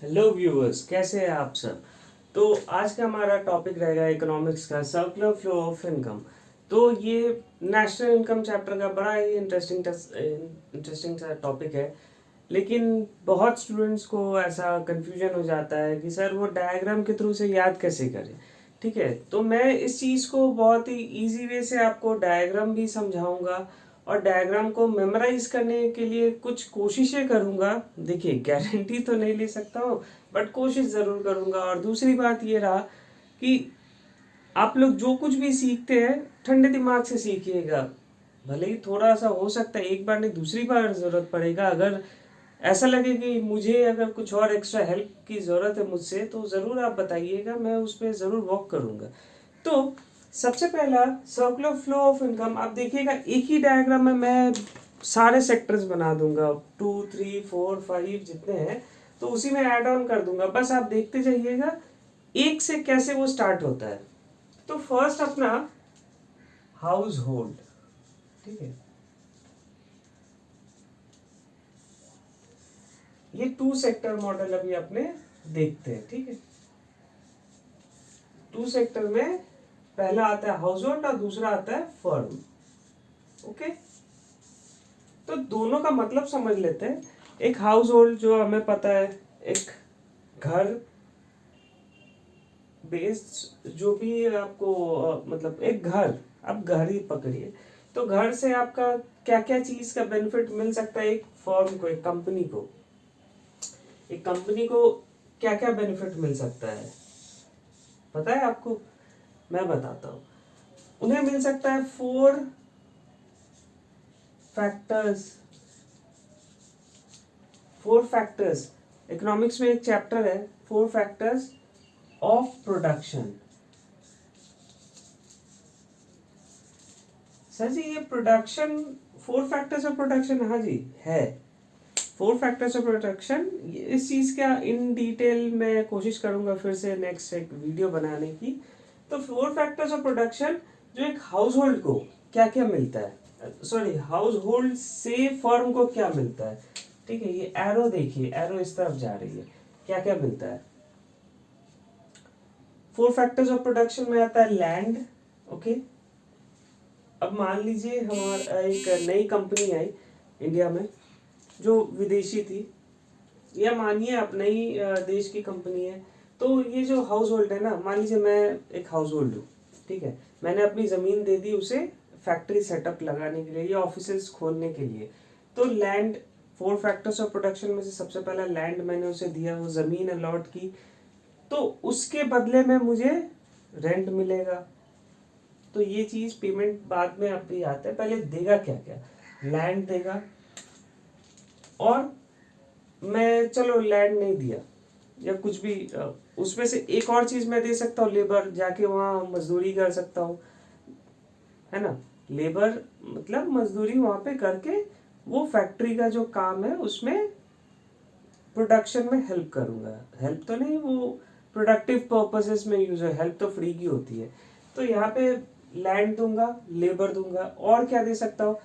Hello viewers, कैसे हैं आप सब। तो आज का हमारा टॉपिक रहेगा इकोनॉमिक्स का सर्कुलर फ्लो ऑफ इनकम। तो ये नेशनल इनकम चैप्टर का बड़ा ही इंटरेस्टिंग सा टॉपिक है। लेकिन बहुत स्टूडेंट्स को ऐसा कंफ्यूजन हो जाता है कि सर वो डायग्राम के थ्रू से याद कैसे करें। ठीक है, तो मैं इस चीज़ को बहुत ही इजी वे से आपको डायग्राम भी समझाऊंगा और डायग्राम को मेमोराइज करने के लिए कुछ कोशिशें करूंगा। देखिए, गारंटी तो नहीं ले सकता हूँ, बट कोशिश ज़रूर करूंगा। और दूसरी बात ये रहा कि आप लोग जो कुछ भी सीखते हैं ठंडे दिमाग से सीखिएगा। भले ही थोड़ा सा हो सकता है एक बार नहीं दूसरी बार ज़रूरत पड़ेगा। अगर ऐसा लगे कि मुझे अगर कुछ और एक्स्ट्रा हेल्प की ज़रूरत है मुझसे, तो ज़रूर आप बताइएगा, मैं उस पर ज़रूर वर्क करूँगा। तो सबसे पहला सर्कुलर फ्लो ऑफ इनकम, आप देखिएगा एक ही डायग्राम में मैं सारे सेक्टर्स बना दूंगा, 2, 3, 4, 5 जितने हैं, तो उसी में ऐड ऑन कर दूंगा। बस आप देखते जाइएगा एक से कैसे वो स्टार्ट होता है। तो फर्स्ट अपना हाउस होल्ड। ठीक है, ये 2 सेक्टर मॉडल अभी अपने देखते हैं। ठीक है, 2 सेक्टर में पहला आता है हाउस होल्ड और दूसरा आता है फर्म। ओके, तो दोनों का मतलब समझ लेते हैं। एक हाउस होल्ड जो हमें पता है, एक घर बेस्ड, जो भी आपको मतलब एक घर, आप घर ही पकड़िए। तो घर से आपका क्या क्या चीज का बेनिफिट मिल सकता है एक फर्म को, एक कंपनी को क्या क्या बेनिफिट मिल सकता है, पता है आपको? मैं बताता हूँ। उन्हें मिल सकता है 4 फैक्टर्स। 4 फैक्टर्स, इकोनॉमिक्स में एक चैप्टर है 4 फैक्टर्स ऑफ प्रोडक्शन। सर जी, ये प्रोडक्शन 4 फैक्टर्स ऑफ प्रोडक्शन, हाँ जी है। 4 फैक्टर्स ऑफ प्रोडक्शन, इस चीज का इन डिटेल मैं कोशिश करूंगा फिर से नेक्स्ट एक वीडियो बनाने की। तो 4 फैक्टर्स ऑफ प्रोडक्शन, जो एक हाउस होल्ड को क्या क्या मिलता है, सॉरी हाउस होल्ड से फर्म को क्या मिलता है। ठीक है, ये एरो देखिए, एरो इस तरफ जा रही है, क्या क्या मिलता है। 4 फैक्टर्स ऑफ प्रोडक्शन में आता है लैंड। ओके, अब मान लीजिए हमारा एक नई कंपनी आई इंडिया में जो विदेशी थी, या मानिए अपने ही देश की कंपनी है। तो ये जो हाउस होल्ड है ना, मान लीजिए मैं एक हाउस होल्ड हूँ। ठीक है, मैंने अपनी ज़मीन दे दी उसे फैक्ट्री सेटअप लगाने के लिए या ऑफिसेज खोलने के लिए। तो लैंड, 4 फैक्टर्स ऑफ प्रोडक्शन में से सबसे पहला लैंड मैंने उसे दिया, वो ज़मीन अलॉट की। तो उसके बदले में मुझे रेंट मिलेगा। तो ये चीज़ पेमेंट बाद में अभी आता है, पहले देगा क्या क्या, लैंड देगा। और मैं चलो लैंड नहीं दिया या कुछ भी, उसमें से एक और चीज मैं दे सकता हूँ, लेबर, जाके वहाँ मजदूरी कर सकता हूँ, है ना। लेबर मतलब मजदूरी वहाँ पे करके वो फैक्ट्री का जो काम है उसमें प्रोडक्शन में हेल्प करूँगा। हेल्प तो नहीं, वो प्रोडक्टिव पर्पसेस में यूज है, हेल्प तो फ्री की होती है। तो यहाँ पे लैंड दूंगा, लेबर दूंगा, और क्या दे सकता हूँ,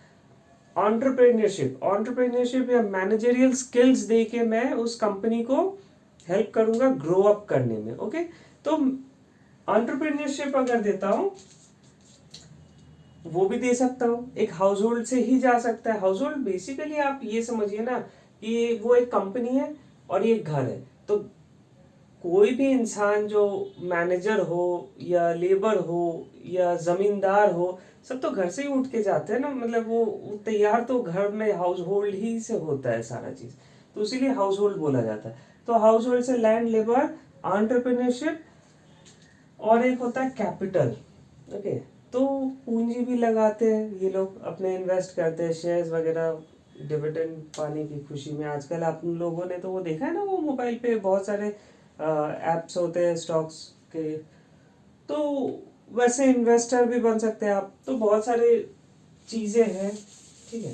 ऑन्टरप्रेन्योरशिप या मैनेजरियल स्किल्स दे के मैं उस कंपनी को हेल्प करूंगा ग्रो अप करने में। ओके, तो ऑन्टरप्रेन्योरशिप अगर देता हूं, वो भी दे सकता हूं, एक हाउस होल्ड से ही जा सकता है। हाउस होल्ड बेसिकली आप ये समझिए ना कि वो एक कंपनी है और ये एक घर है। तो कोई भी इंसान जो मैनेजर हो या लेबर हो या जमींदार हो, सब तो घर से ही उठ के जाते हैं ना। मतलब वो तैयार तो घर में हाउस होल्ड ही से होता है सारा चीज, तो इसीलिए हाउस होल्ड बोला जाता है। तो हाउस होल्ड से लैंड, लेबर, एंटरप्रेन्योरशिप, और एक होता है कैपिटल। ओके, तो पूंजी भी लगाते हैं ये लोग, अपने इन्वेस्ट करते हैं शेयर्स वगैरह, डिविडेंड पाने की खुशी में। आजकल आप लोगों ने तो वो देखा है ना, वो मोबाइल पे बहुत सारे एप्स होते हैं स्टॉक्स के। तो वैसे इन्वेस्टर भी बन सकते हैं आप, तो बहुत सारी चीजें हैं। ठीक है,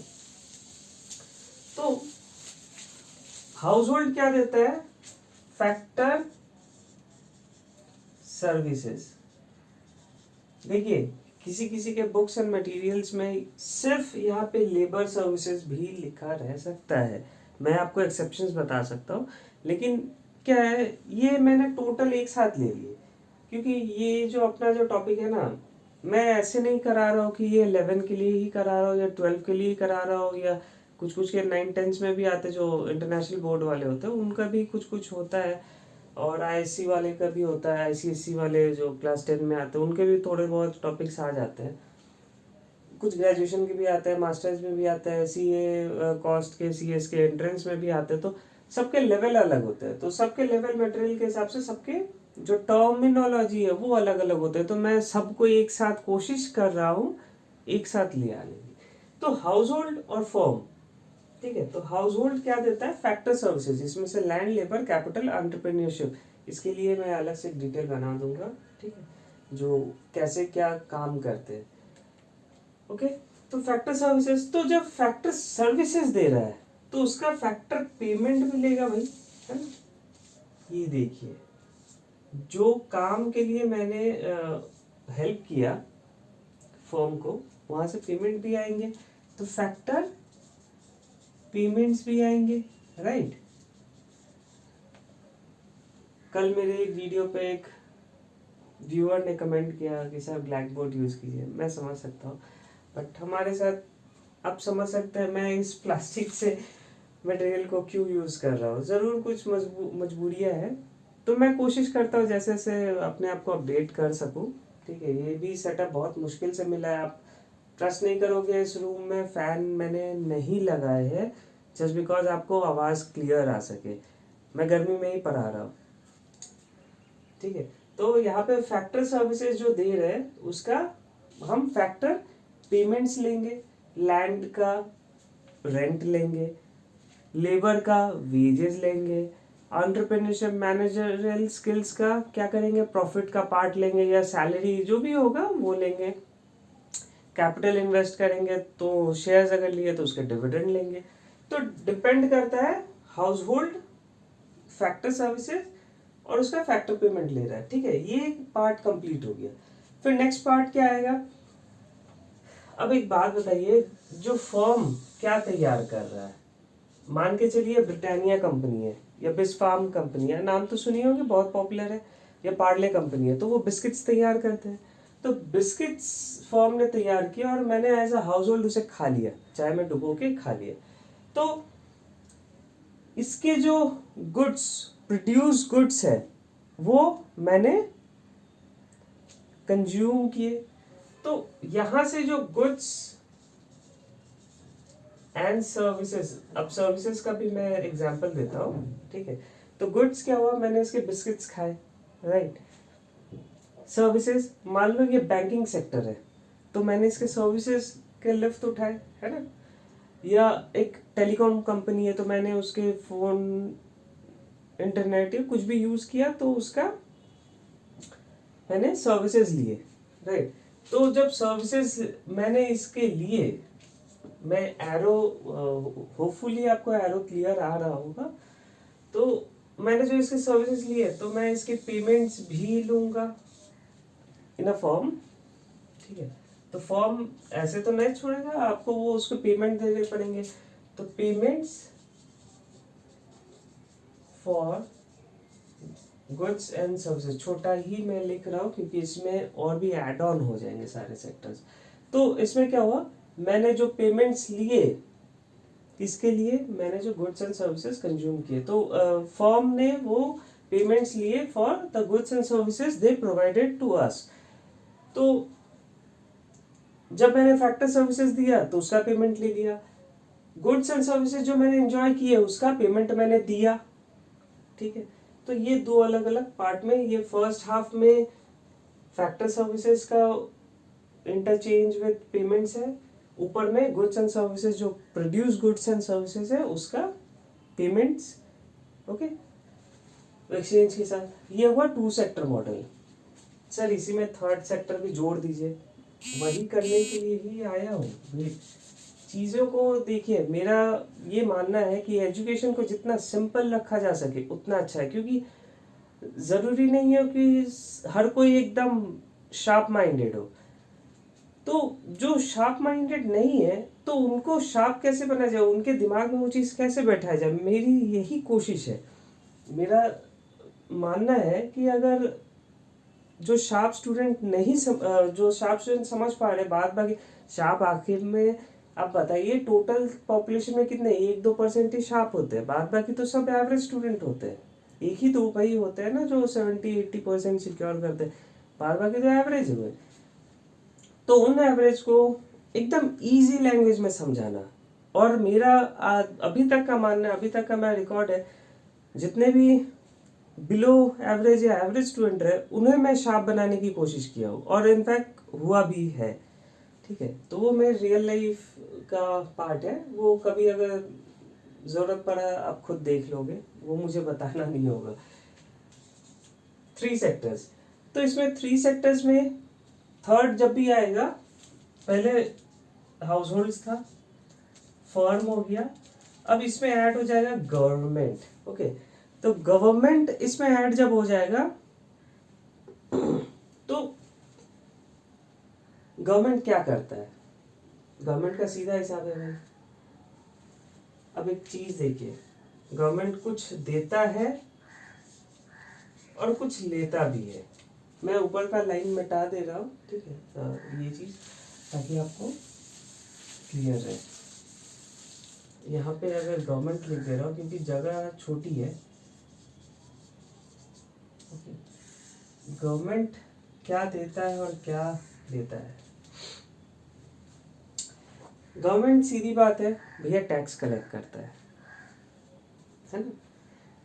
तो हाउस होल्ड क्या देता है, फैक्टर सर्विसेज। देखिए, किसी किसी के बुक्स एंड मटेरियल्स में सिर्फ यहाँ पे लेबर सर्विसेज भी लिखा रह सकता है, मैं आपको एक्सेप्शंस बता सकता हूँ। लेकिन क्या है, ये मैंने टोटल एक साथ ले लिए, क्योंकि ये जो अपना जो टॉपिक है ना, मैं ऐसे नहीं करा रहा हूँ कि ये 11 के लिए ही करा रहा हूँ या 12 के लिए ही करा रहा हूँ, या कुछ कुछ के 9-10 में भी आते जो इंटरनेशनल बोर्ड वाले होते हैं उनका भी कुछ कुछ होता है, और आईएससी वाले का भी होता है, आईसीएससी वाले जो क्लास 10 में आते हैं उनके भी थोड़े बहुत टॉपिक्स आ जाते हैं, कुछ ग्रेजुएशन के भी आते हैं, मास्टर्स में भी आते हैं, सीए कॉस्ट के, सीएस के एंट्रेंस में भी आते हैं। तो सबके लेवल अलग होते हैं, तो सबके लेवल मटेरियल के हिसाब से सबके जो टर्मिनोलॉजी है वो अलग अलग होते हैं। तो मैं सबको एक साथ कोशिश कर रहा हूँ एक साथ ले आने की। तो हाउस होल्ड और फर्म, ठीक है। तो हाउस होल्ड क्या देता है, फैक्टर सर्विसेज, इसमें से लैंड, लेबर, कैपिटल, एंटरप्रेन्योरशिप। इसके लिए मैं अलग से एक डिटेल बना दूंगा, ठीक है, जो कैसे क्या काम करते हैं। ओके, तो फैक्टर सर्विसेज, तो जब फैक्टर सर्विसेज दे रहा है तो उसका फैक्टर पेमेंट भी लेगा भाई, है ना। ये देखिए, जो काम के लिए मैंने हेल्प किया फर्म को, वहां से पेमेंट भी आएंगे, तो फैक्टर पेमेंट्स भी आएंगे, राइट। कल मेरे एक वीडियो पे एक व्यूअर ने कमेंट किया कि सर ब्लैक बोर्ड यूज कीजिए, मैं समझ सकता हूँ, बट हमारे साथ आप समझ सकते हैं मैं इस प्लास्टिक से मटेरियल को क्यों यूज कर रहा हूँ। जरूर कुछ मजबूरियां हैं, तो मैं कोशिश करता हूँ जैसे जैसे अपने आप को अपडेट कर सकूँ, ठीक है। ये भी सेटअप बहुत मुश्किल से मिला है, आप ट्रस्ट नहीं करोगे, इस रूम में फैन मैंने नहीं लगाए हैं जस्ट बिकॉज आपको आवाज़ क्लियर आ सके, मैं गर्मी में ही पढ़ा रहा हूँ, ठीक है। तो यहाँ पे फैक्टर सर्विसेज जो दे रहे हैं उसका हम फैक्टर पेमेंट्स लेंगे, लैंड का रेंट लेंगे, लेबर का वेजेस लेंगे, एंटरप्रेन्योरशिप मैनेजरियल स्किल्स का क्या करेंगे, प्रॉफिट का पार्ट लेंगे या सैलरी जो भी होगा वो लेंगे, कैपिटल इन्वेस्ट करेंगे तो शेयर्स अगर लिए तो उसके डिविडेंड लेंगे। तो डिपेंड करता है हाउस होल्ड, फैक्टर सर्विसेज और उसका फैक्टर पेमेंट ले रहा है, ठीक है। ये पार्ट कंप्लीट हो गया। फिर नेक्स्ट पार्ट क्या आएगा। अब एक बात बताइए, जो फर्म क्या तैयार कर रहा है, मान के चलिए ब्रिटानिया कंपनी है या बिस्फार्म कंपनी है, नाम तो सुनिए होंगे, बहुत पॉपुलर है, या पार्ले कंपनी है, तो वो बिस्किट्स तैयार करते हैं। तो बिस्किट्स फर्म ने तैयार किया और मैंने एज अ हाउस होल्ड उसे खा लिया, चाय में डुबो के खा लिया। तो इसके जो गुड्स, प्रोड्यूस गुड्स है, वो मैंने कंज्यूम किए। तो यहां से जो गुड्स एंड सर्विसेज, अब सर्विसेज का भी मैं एग्जांपल देता हूँ, ठीक है। तो गुड्स क्या हुआ, मैंने इसके बिस्किट्स खाए, राइट। सर्विसेज, मान लो ये बैंकिंग सेक्टर है तो मैंने इसके सर्विसेज के लिफ्ट उठाए, है ना। या एक टेलीकॉम कंपनी है तो मैंने उसके फोन, इंटरनेट या कुछ भी यूज किया तो उसका मैंने सर्विसेज लिए, राइट। तो जब सर्विसेज मैंने इसके लिए, मैं एरो, होपफुली आपको एरो क्लियर आ रहा होगा, तो मैंने जो इसके सर्विसेज लिए तो मैं इसके पेमेंट्स भी लूंगा इन अ फॉर्म, ठीक है। तो फॉर्म ऐसे तो नहीं छोड़ेगा आपको, वो उसको पेमेंट देने पड़ेंगे। तो payments for goods and services, छोटा ही मैं लिख रहा हूँ क्योंकि इसमें और भी एड ऑन हो जाएंगे सारे सेक्टर्स। तो इसमें क्या हुआ, मैंने जो पेमेंट्स लिए, इसके लिए मैंने जो गुड्स एंड सर्विसेज कंज्यूम किए, तो फर्म ने वो पेमेंट्स लिए for the goods and services they provided to us. तो जब मैंने फैक्टर सर्विसेज दिया तो उसका पेमेंट ले लिया, गुड्स एंड सर्विसेज जो मैंने एंजॉय किए उसका पेमेंट मैंने दिया, ठीक है। तो ये दो अलग अलग पार्ट में, ये फर्स्ट हाफ में फैक्टर सर्विसेज का इंटरचेंज विद पेमेंट्स है, ऊपर में गुड्स एंड सर्विसेज जो प्रोड्यूस गुड्स एंड सर्विसेज है उसका पेमेंट्स, ओके, एक्सचेंज के साथ। ये हुआ 2 सेक्टर मॉडल। सर इसी में थर्ड सेक्टर भी जोड़ दीजिए, वही करने के लिए ही आया हूँ। चीज़ों को देखिए, मेरा ये मानना है कि एजुकेशन को जितना सिंपल रखा जा सके उतना अच्छा है, क्योंकि ज़रूरी नहीं है कि हर कोई एकदम शार्प माइंडेड हो। तो जो शार्प माइंडेड नहीं है तो उनको शार्प कैसे बना जाए, उनके दिमाग में वो चीज़ कैसे बैठाया जाए, मेरी यही कोशिश है। मेरा मानना है कि अगर जो शार्प स्टूडेंट जो शार्प स्टूडेंट समझ पा रहे, बाद बाकी शार्प आखिर में आप बताइए टोटल पॉपुलेशन में कितने 1-2% ही शार्प होते हैं, बाद बाकी तो सब एवरेज स्टूडेंट होते हैं। एक ही दो भाई होते हैं ना जो 70-80% सिक्योर करते हैं, बाद बाकी तो एवरेज हुए। तो उन एवरेज को एकदम इजी लैंग्वेज में समझाना। और मेरा अभी तक का मानना, अभी तक का मेरा रिकॉर्ड है, जितने भी बिलो एवरेज या एवरेज स्टूडेंट है उन्हें मैं शार्प बनाने की कोशिश किया हूँ, और इनफैक्ट हुआ भी है। ठीक है, तो वो मेरे रियल लाइफ का पार्ट है, वो कभी अगर ज़रूरत पड़ा आप खुद देख लोगे, वो मुझे बताना नहीं होगा। 3 सेक्टर्स, तो इसमें 3 सेक्टर्स में थर्ड जब भी आएगा, पहले हाउस होल्ड्स था, फर्म हो गया, अब इसमें ऐड हो जाएगा गवर्नमेंट। ओके, तो गवर्नमेंट इसमें ऐड जब हो जाएगा तो गवर्नमेंट क्या करता है, गवर्नमेंट का सीधा हिसाब है भाई। अब एक चीज देखिए, गवर्नमेंट कुछ देता है और कुछ लेता भी है। मैं ऊपर का लाइन मिटा दे रहा हूँ, ठीक है, ये चीज ताकि आपको क्लियर रहे। यहाँ पे अगर गवर्नमेंट लिख दे रहा हूँ क्योंकि जगह छोटी है। गवर्नमेंट क्या देता है और क्या लेता है। गवर्नमेंट सीधी बात है भैया, टैक्स कलेक्ट करता है ना।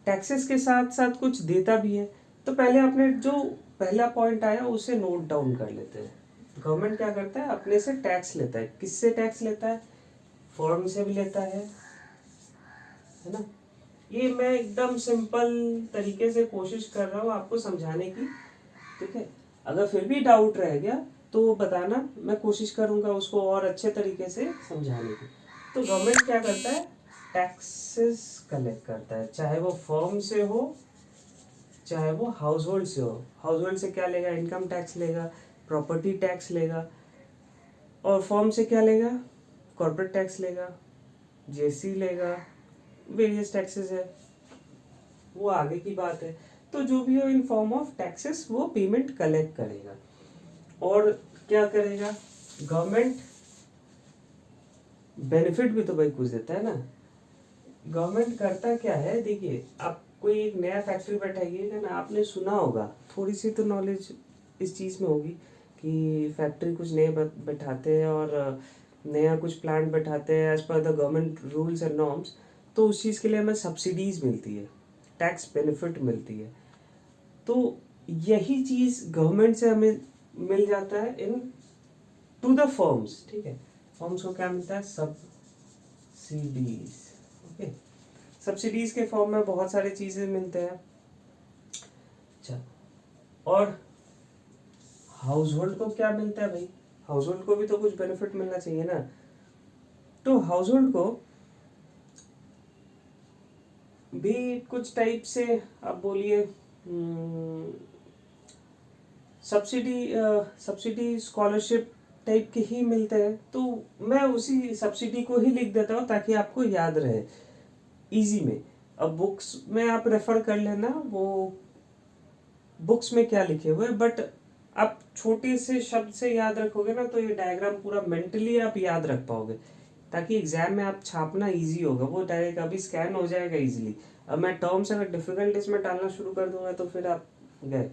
टैक्सेस के साथ साथ कुछ देता भी है। तो पहले अपने जो पहला पॉइंट आया उसे नोट डाउन कर लेते हैं। गवर्नमेंट क्या करता है, अपने से टैक्स लेता है। किससे टैक्स लेता है, फर्म से भी लेता है ना। ये मैं एकदम सिंपल तरीके से कोशिश कर रहा हूँ आपको समझाने की, ठीक है। अगर फिर भी डाउट रह गया तो बताना, मैं कोशिश करूंगा उसको और अच्छे तरीके से समझाने की। तो गवर्नमेंट क्या करता है, टैक्सेस कलेक्ट करता है, चाहे वो फर्म से हो चाहे वो हाउस होल्ड से हो। हाउस होल्ड से क्या लेगा, इनकम टैक्स लेगा, प्रॉपर्टी टैक्स लेगा, और फर्म से क्या लेगा, कॉर्पोरेट टैक्स लेगा, जीएसटी लेगा, वेरियस टैक्सेस है, वो आगे की बात है। तो जो भी हो इन फॉर्म ऑफ टैक्सेस वो पेमेंट कलेक्ट करेगा। और क्या करेगा गवर्नमेंट, बेनिफिट भी तो भाई कुछ देता है ना। गवर्नमेंट करता क्या है, देखिए आप कोई एक नया फैक्ट्री बैठाइएगा ना, आपने सुना होगा, थोड़ी सी तो नॉलेज इस चीज़ में होगी कि फैक्ट्री कुछ नए बैठाते हैं और नया कुछ प्लांट बैठाते हैं as per the government rules and norms, तो उस चीज़ के लिए हमें सब्सिडीज मिलती है, टैक्स बेनिफिट मिलती है। तो यही चीज़ गवर्नमेंट से हमें मिल जाता है इन टू द फर्म्स, ठीक है। फर्म्स को क्या मिलता है, सब्सिडीज। ओके, सब्सिडीज के फॉर्म में बहुत सारी चीजें मिलते हैं। अच्छा, और हाउस होल्ड को क्या मिलता है भाई, हाउस होल्ड को भी तो कुछ बेनिफिट मिलना चाहिए ना। तो हाउस होल्ड को भी कुछ टाइप से आप बोलिए सब्सिडी स्कॉलरशिप टाइप के ही मिलते हैं। तो मैं उसी सब्सिडी को ही लिख देता हूँ ताकि आपको याद रहे इजी में। अब बुक्स में आप रेफर कर लेना वो बुक्स में क्या लिखे हुए, बट आप छोटे से शब्द से याद रखोगे ना तो ये डायग्राम पूरा मेंटली आप याद रख पाओगे, ताकि एग्जाम में आप छापना इजी होगा, वो डायरेक्ट अभी स्कैन हो जाएगा इजीली। अब मैं टर्म्स अगर डिफिकल्ट इसमें डालना शुरू कर दूंगा तो फिर आप गए।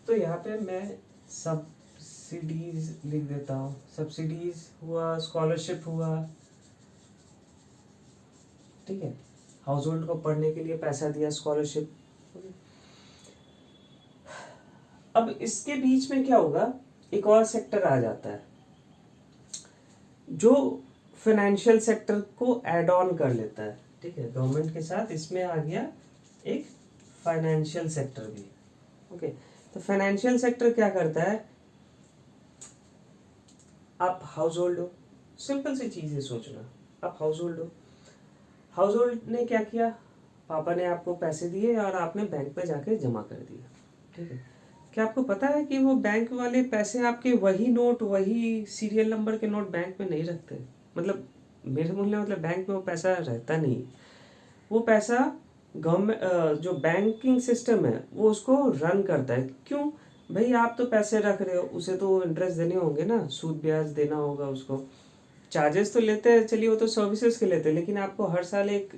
तो यहाँ पे मैं सब्सिडीज लिख देता हूँ, सब्सिडीज हुआ, स्कॉलरशिप हुआ, ठीक है। हाउस होल्ड को पढ़ने के लिए पैसा दिया, स्कॉलरशिप। अब इसके बीच में क्या होगा, एक और सेक्टर आ जाता है जो फाइनेंशियल सेक्टर को ऐड ऑन कर लेता है, ठीक है। गवर्नमेंट के साथ इसमें आ गया एक फाइनेंशियल सेक्टर भी। ओके, तो फाइनेंशियल सेक्टर क्या करता है, आप हाउस होल्ड हो, सिंपल सी चीज है सोचना, आप हाउस होल्ड हो, हाउस होल्ड ने क्या किया, पापा ने आपको पैसे दिए और आपने बैंक पे जाके जमा कर दिया, ठीक है। क्या आपको पता है कि वो बैंक वाले पैसे आपके वही नोट, वही सीरियल नंबर के नोट बैंक में नहीं रखते। मतलब मेरे बोलने मतलब बैंक में वो पैसा रहता नहीं, वो पैसा गवर्नमेंट जो बैंकिंग सिस्टम है वो उसको रन करता है। क्यों भाई, आप तो पैसे रख रहे हो, उसे तो इंटरेस्ट देने होंगे ना, सूद ब्याज देना होगा उसको। चार्जेस तो लेते हैं, चलिए वो तो सर्विसेज के लेते हैं, लेकिन आपको हर साल एक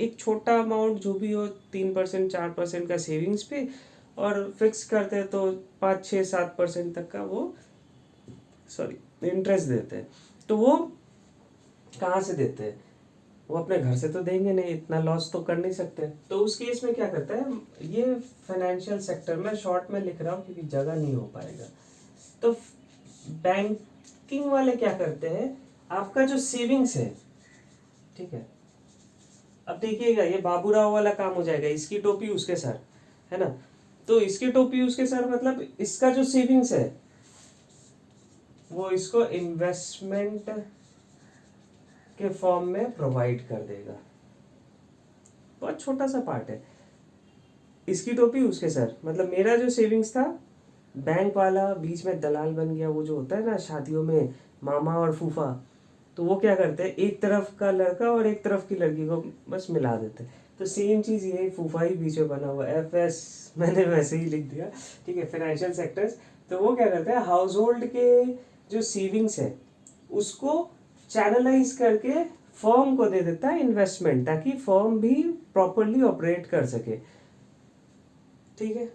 एक छोटा अमाउंट जो भी हो 3% 4% का सेविंग्स पे, और फिक्स करते हैं तो 5 6 7% तक का वो इंटरेस्ट देते हैं। तो वो कहाँ से देते हैं? वो अपने घर से तो देंगे नहीं, इतना लॉस तो कर नहीं सकते। तो उस केस में क्या करता है, ये फाइनेंशियल सेक्टर में शॉर्ट में लिख रहा हूँ क्योंकि जगह नहीं हो पाएगा। तो बैंकिंग वाले क्या करते हैं, आपका जो सेविंग्स है, ठीक है, अब देखिएगा ये बाबूराव वाला काम हो जाएगा, इसकी टोपी उसके सर, है ना। तो इसकी टोपी उसके सर मतलब इसका जो सेविंग्स है वो इसको इन्वेस्टमेंट के फॉर्म में प्रोवाइड कर देगा। बहुत छोटा सा पार्ट है, इसकी टोपी उसके सर मतलब मेरा जो सेविंग्स था, बैंक वाला बीच में दलाल बन गया। वो जो होता है ना शादियों में मामा और फूफा, तो वो क्या करते हैं, एक तरफ का लड़का और एक तरफ की लड़की को बस मिला देते हैं। तो सेम चीज़ ये फूफा ही बीच में बना हुआ, एफ एस मैंने वैसे ही लिख दिया, ठीक है, फाइनेंशियल सेक्टर्स। तो वो क्या करते हैं, हाउस होल्ड के जो सेविंग्स है उसको चैनलाइज करके फर्म को दे देता है इन्वेस्टमेंट, ताकि फर्म भी प्रॉपरली ऑपरेट कर सके, ठीक है।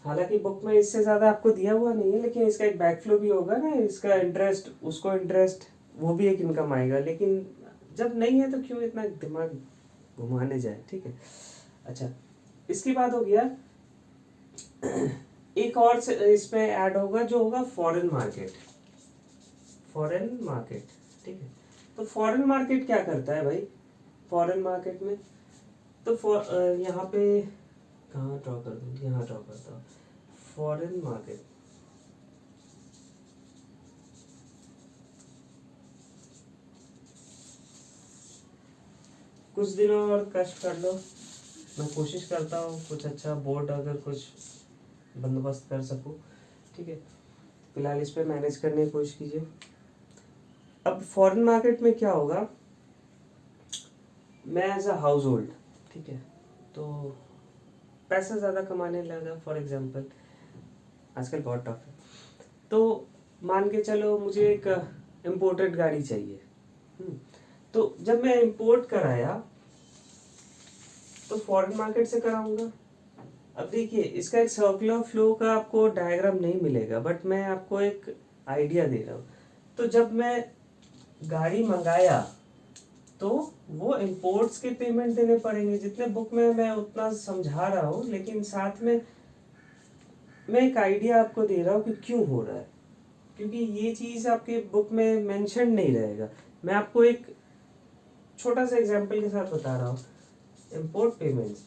हालांकि बुक में इससे ज़्यादा आपको दिया हुआ नहीं है, लेकिन इसका एक बैकफ्लो भी होगा ना, इसका इंटरेस्ट उसको इंटरेस्ट, वो भी एक इनकम आएगा। लेकिन जब नहीं है तो क्यों इतना दिमाग घुमाने जाए, ठीक है। अच्छा, इसके बाद हो गया एक और इसमें ऐड होगा जो होगा फॉरेन मार्केट। फॉरेन मार्केट, ठीक है। तो फॉरेन मार्केट क्या करता है भाई, फॉरेन मार्केट में तो यहाँ पे कहाँ ड्रॉ कर दूँ, यहाँ ड्रॉ करता हूँ। फॉरेन मार्केट, कुछ दिनों और कष्ट कर लो, मैं कोशिश करता हूँ कुछ अच्छा बोर्ड अगर कुछ बंदोबस्त कर सकूँ, ठीक है। फिलहाल इस पे मैनेज करने की कोशिश कीजिए। अब फॉरेन मार्केट में क्या होगा, मैं एज अ हाउस होल्ड, ठीक है, तो पैसा ज़्यादा कमाने लगा। फॉर एग्जांपल आजकल बहुत टफ है, तो मान के चलो मुझे एक इम्पोर्टेड गाड़ी चाहिए। तो जब मैं इंपोर्ट कराया तो फॉरेन मार्केट से कराऊंगा। अब देखिए इसका एक सर्कुलर फ्लो का आपको डायग्राम नहीं मिलेगा, बट मैं आपको एक आइडिया दे रहा हूँ। तो जब मैं गाड़ी मंगाया तो वो इंपोर्ट्स के पेमेंट देने पड़ेंगे, जितने बुक में मैं उतना समझा रहा हूँ, लेकिन साथ में मैं एक आइडिया आपको दे रहा हूँ कि क्यों हो रहा है, क्योंकि ये चीज़ आपके बुक में मेंशन नहीं रहेगा। मैं आपको एक छोटा सा एग्जांपल के साथ बता रहा हूँ। इंपोर्ट पेमेंट्स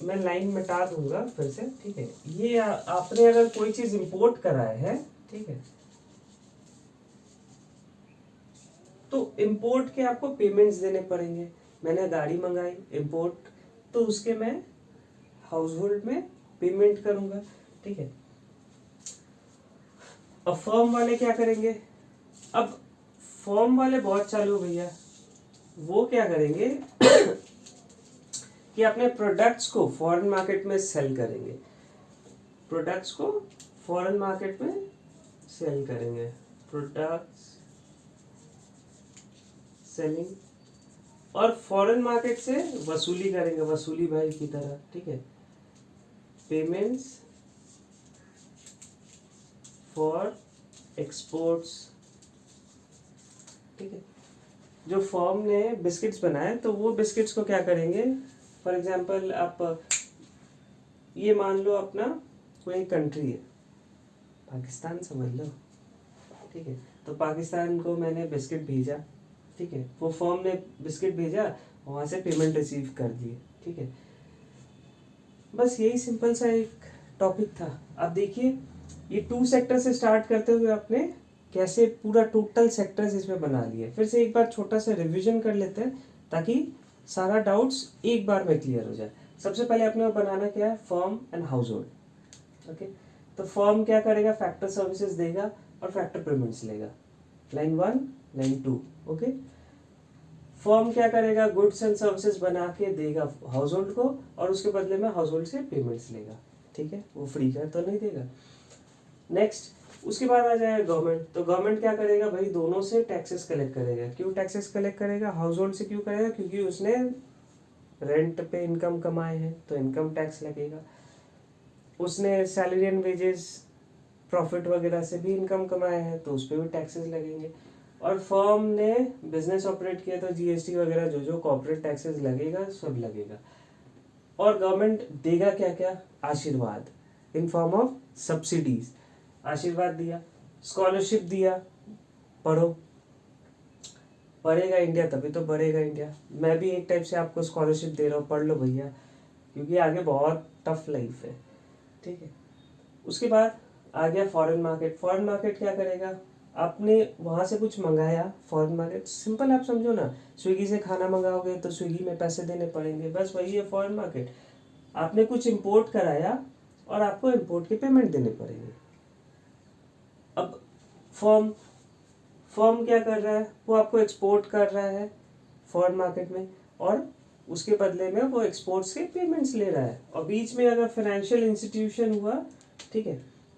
मैं लाइन मिटा दूंगा फिर से, ठीक है। ये आपने अगर कोई चीज इंपोर्ट कराया है, ठीक है, तो इंपोर्ट के आपको पेमेंट्स देने पड़ेंगे। मैंने गाड़ी मंगाई इंपोर्ट, तो उसके मैं हाउस होल्ड में पेमेंट करूंगा, ठीक है। अब फर्म वाले क्या करेंगे, अब फर्म वाले बहुत चालू भैया, वो क्या करेंगे कि अपने प्रोडक्ट्स को फॉरेन मार्केट में सेल करेंगे, प्रोडक्ट्स को फॉरेन मार्केट में सेल करेंगे, प्रोडक्ट्स सेलिंग, और फॉरेन मार्केट से वसूली करेंगे, वसूली भाई की तरह, ठीक है। पेमेंट्स फॉर एक्सपोर्ट्स, ठीक है। जो फर्म ने बिस्किट्स बनाए तो वो बिस्किट्स को क्या करेंगे, फॉर एग्जांपल आप ये मान लो अपना कोई कंट्री है, पाकिस्तान समझ लो, ठीक है। तो पाकिस्तान को मैंने बिस्किट भेजा, ठीक है, वो फर्म ने बिस्किट भेजा, वहाँ से पेमेंट रिसीव कर दिए, ठीक है। बस यही सिंपल सा एक टॉपिक था। अब देखिए ये 2 सेक्टर से स्टार्ट करते हुए आपने कैसे पूरा टोटल सेक्टर्स इसमें बना लिए। फिर से एक बार छोटा सा रिवीजन कर लेते हैं ताकि सारा डाउट्स एक बार में क्लियर हो जाए। सबसे पहले अपने को बनाना क्या है, firm and house hold, okay. तो फर्म क्या करेगा, फैक्टर सर्विसेज देगा और फैक्टर पेमेंट्स लेगा, लाइन 1 लाइन 2, ओके। फर्म क्या करेगा, गुड्स एंड सर्विसेज बना के देगा हाउस होल्ड को और उसके बदले में हाउस होल्ड से पेमेंट्स लेगा, ठीक है, वो फ्री का तो नहीं देगा। नेक्स्ट उसके बाद आ जाएगा गवर्नमेंट। तो गवर्नमेंट क्या करेगा भाई, दोनों से टैक्सेस कलेक्ट करेगा। क्यों टैक्सेस कलेक्ट करेगा, हाउस होल्ड से क्यों करेगा, क्योंकि उसने रेंट पे इनकम कमाए हैं तो इनकम टैक्स लगेगा, उसने सैलरी एंड वेजेस प्रॉफिट वगैरह से भी इनकम कमाए हैं तो उस पर भी टैक्सेस लगेंगे, और फर्म ने बिजनेस ऑपरेट किया तो जीएसटी वगैरह जो जो कॉर्पोरेट टैक्सेस लगेगा सब लगेगा। और गवर्नमेंट देगा क्या क्या, आशीर्वाद इन फॉर्म ऑफ सब्सिडीज, आशीर्वाद दिया, स्कॉलरशिप दिया, पढ़ो, पढ़ेगा इंडिया तभी तो बढ़ेगा इंडिया। मैं भी एक टाइप से आपको स्कॉलरशिप दे रहा हूँ, पढ़ लो भैया, क्योंकि आगे बहुत टफ लाइफ है, ठीक है। उसके बाद आ गया फॉरेन मार्केट। फॉरेन मार्केट क्या करेगा, आपने वहाँ से कुछ मंगाया, फॉरेन मार्केट सिंपल आप समझो ना, स्विगी से खाना मंगाओगे तो स्विगी में पैसे देने पड़ेंगे, बस वही है फॉरेन मार्केट। आपने कुछ इंपोर्ट कराया और आपको इंपोर्ट के पेमेंट देने पड़ेंगे। अब फर्म फर्म क्या कर रहा है, वो आपको एक्सपोर्ट कर रहा है फॉरेन मार्केट में और उसके बदले में वो एक्सपोर्ट्स के पेमेंट्स ले रहा है। और बीच में अगर फाइनेंशियल इंस्टीट्यूशन हुआ, ठीक है,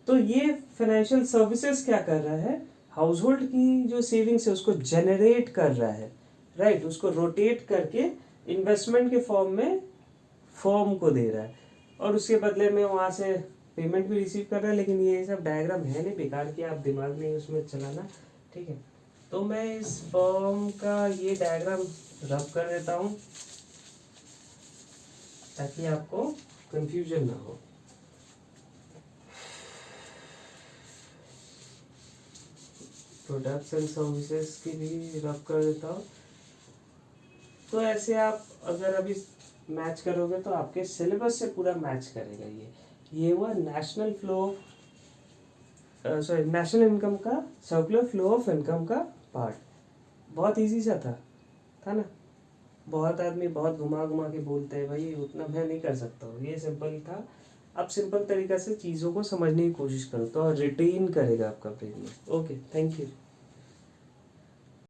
तो ये फाइनेंशियल सर्विसेज क्या कर रहा है, हाउस होल्ड की जो सेविंग्स है उसको जनरेट कर रहा है, राइट, उसको रोटेट करके इन्वेस्टमेंट के फॉर्म में फर्म को दे रहा है और उसके बदले में वहाँ से पेमेंट भी रिसीव कर रहा है। लेकिन ये सब डायग्राम है नहीं, बेकार की आप दिमाग नहीं उसमें चलाना, ठीक है। तो मैं इस फर्म का ये डायग्राम रब कर देता हूँ ताकि आपको कंफ्यूजन ना हो। प्रोडक्ट्स एंड सर्विसेज की भी रब कर देता हूँ। तो ऐसे आप अगर अभी मैच करोगे तो आपके सिलेबस से पूरा मैच करेगा। ये हुआ national flow, sorry national income का सर्कुलर फ्लो ऑफ इनकम का पार्ट। बहुत इजी सा था ना। बहुत आदमी बहुत घुमा घुमा के बोलते हैं, भाई उतना मैं नहीं कर सकता हूँ, ये सिंपल था। अब सिंपल तरीका से चीज़ों को समझने की कोशिश करो तो रिटेन करेगा आपका ब्रेन में। Okay, thank you.